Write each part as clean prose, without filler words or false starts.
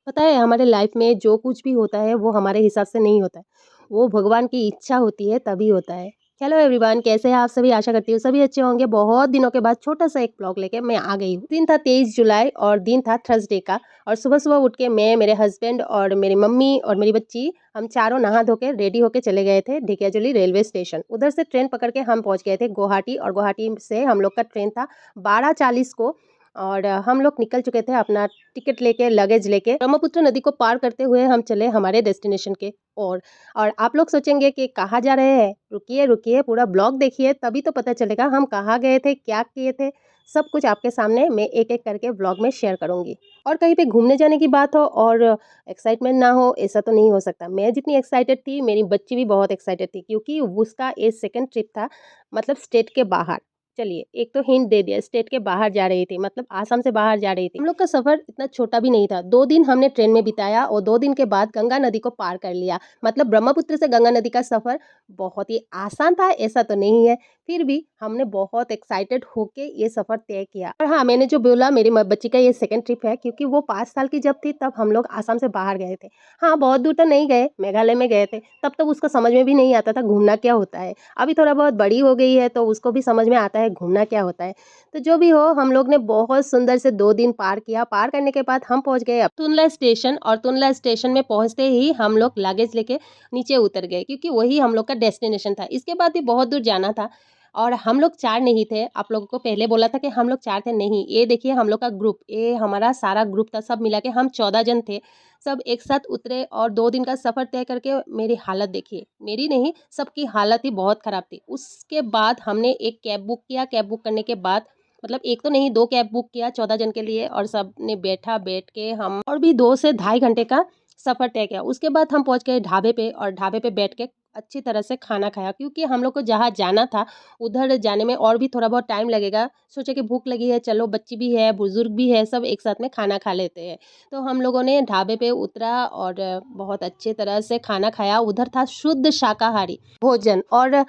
पता है हमारे लाइफ में जो कुछ भी होता है वो हमारे हिसाब से नहीं होता है। वो भगवान की इच्छा होती है तभी होता है। हेलो एवरीवन, कैसे हैं आप सभी? आशा करती हूँ सभी अच्छे होंगे। बहुत दिनों के बाद छोटा सा एक ब्लॉग लेके मैं आ गई हूँ। दिन था 23 जुलाई और दिन था थर्सडे का। और सुबह सुबह उठ के मैं, मेरे हस्बैंड और मेरी मम्मी और मेरी बच्ची, हम चारों नहा धो के रेडी होके चले गए थे ढेकियाजुली रेलवे स्टेशन। उधर से ट्रेन पकड़ के हम पहुंच गए थे गुवाहाटी, और गुवाहाटी से हम लोग का ट्रेन था 12:40 को। और हम लोग निकल चुके थे अपना टिकट लेके, लगेज लेके। ब्रह्मपुत्र नदी को पार करते हुए हम चले हमारे डेस्टिनेशन के ओर। और आप लोग सोचेंगे कि कहाँ जा रहे हैं। रुकिए रुकिए, पूरा ब्लॉग देखिए तभी तो पता चलेगा हम कहाँ गए थे, क्या किए थे। सब कुछ आपके सामने मैं एक एक करके ब्लॉग में शेयर करूंगी। और कहीं पे घूमने जाने की बात हो और एक्साइटमेंट ना हो, ऐसा तो नहीं हो सकता। मैं जितनी एक्साइटेड थी, मेरी बच्ची भी बहुत एक्साइटेड थी, क्योंकि उसका ये सेकंड ट्रिप था, मतलब स्टेट के बाहर। चलिए, एक तो हिंट दे दिया, स्टेट के बाहर जा रही थी, मतलब आसाम से बाहर जा रही थी। हम लोग का सफर इतना छोटा भी नहीं था। 2 दिन हमने ट्रेन में बिताया और 2 दिन के बाद गंगा नदी को पार कर लिया। मतलब ब्रह्मपुत्र से गंगा नदी का सफर बहुत ही आसान था, ऐसा तो नहीं है। फिर भी हमने बहुत एक्साइटेड होके ये सफर तय किया। और हाँ, मैंने जो बोला, मेरी बच्ची का ये सेकंड ट्रिप है, क्योंकि वो 5 साल की जब थी तब हम लोग आसाम से बाहर गए थे। हाँ, बहुत दूर तो नहीं गए, मेघालय में गए थे। तब तो उसको समझ में भी नहीं आता था घूमना क्या होता है। अभी थोड़ा बहुत बड़ी हो गई है तो उसको भी समझ में आता है घूमना क्या होता है। तो जो भी हो, हम लोग ने बहुत सुंदर से 2 दिन पार किया। पार करने के बाद हम पहुंच गए अब तुनला स्टेशन, और तुनला स्टेशन में पहुंचते ही हम लोग लगेज लेके नीचे उतर गए, क्योंकि वही हम लोग का डेस्टिनेशन था। इसके बाद भी बहुत दूर जाना था। और हम लोग 4 नहीं थे, आप लोगों को पहले बोला था कि हम लोग 4 थे, नहीं, ये देखिए हम लोग का ग्रुप, ये हमारा सारा ग्रुप था, सब मिला के हम 14 जन थे। सब एक साथ उतरे और 2 दिन का सफ़र तय करके मेरी हालत देखिए, मेरी नहीं, सबकी हालत ही बहुत ख़राब थी। उसके बाद हमने एक कैब बुक किया। कैब बुक करने के बाद, मतलब एक तो नहीं, 2 कैब बुक किया 14 जन के लिए, और सब ने बैठ के हम और भी 2 से ढाई घंटे का सफ़र तय किया। उसके बाद हम पहुंच गए ढाबे पे, और ढाबे पे बैठ के अच्छी तरह से खाना खाया, क्योंकि हम लोग को जहाँ जाना था उधर जाने में और भी थोड़ा बहुत टाइम लगेगा। सोचे कि भूख लगी है, चलो बच्ची भी है, बुजुर्ग भी है, सब एक साथ में खाना खा लेते हैं। तो हम लोगों ने ढाबे पे उतरा और बहुत अच्छे तरह से खाना खाया। उधर था शुद्ध शाकाहारी भोजन। और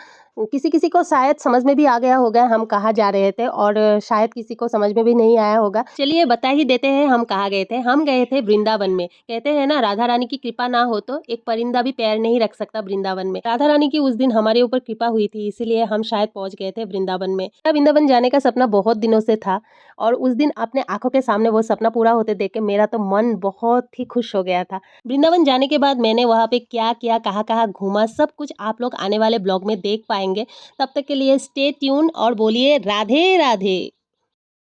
किसी किसी को शायद समझ में भी आ गया होगा हम कहाँ जा रहे थे, और शायद किसी को समझ में भी नहीं आया होगा। चलिए बता ही देते हैं हम कहाँ गए थे। हम गए थे वृंदावन में। कहते हैं ना, राधा रानी की कृपा ना हो तो एक परिंदा भी पैर नहीं रख सकता वृंदावन में। राधा रानी की उस दिन हमारे ऊपर कृपा हुई थी, इसीलिए हम शायद पहुंच गए थे वृंदावन में। वृंदावन जाने का सपना बहुत दिनों से था, और उस दिन अपने आंखों के सामने वो सपना पूरा होते देख के मेरा तो मन बहुत ही खुश हो गया था। वृंदावन जाने के बाद मैंने वहाँ पे क्या किया, कहाँ कहाँ घूमा, सब कुछ आप लोग आने वाले ब्लॉग में देख पाएंगे। तब तक के लिए स्टे ट्यून और बोलिए राधे राधे।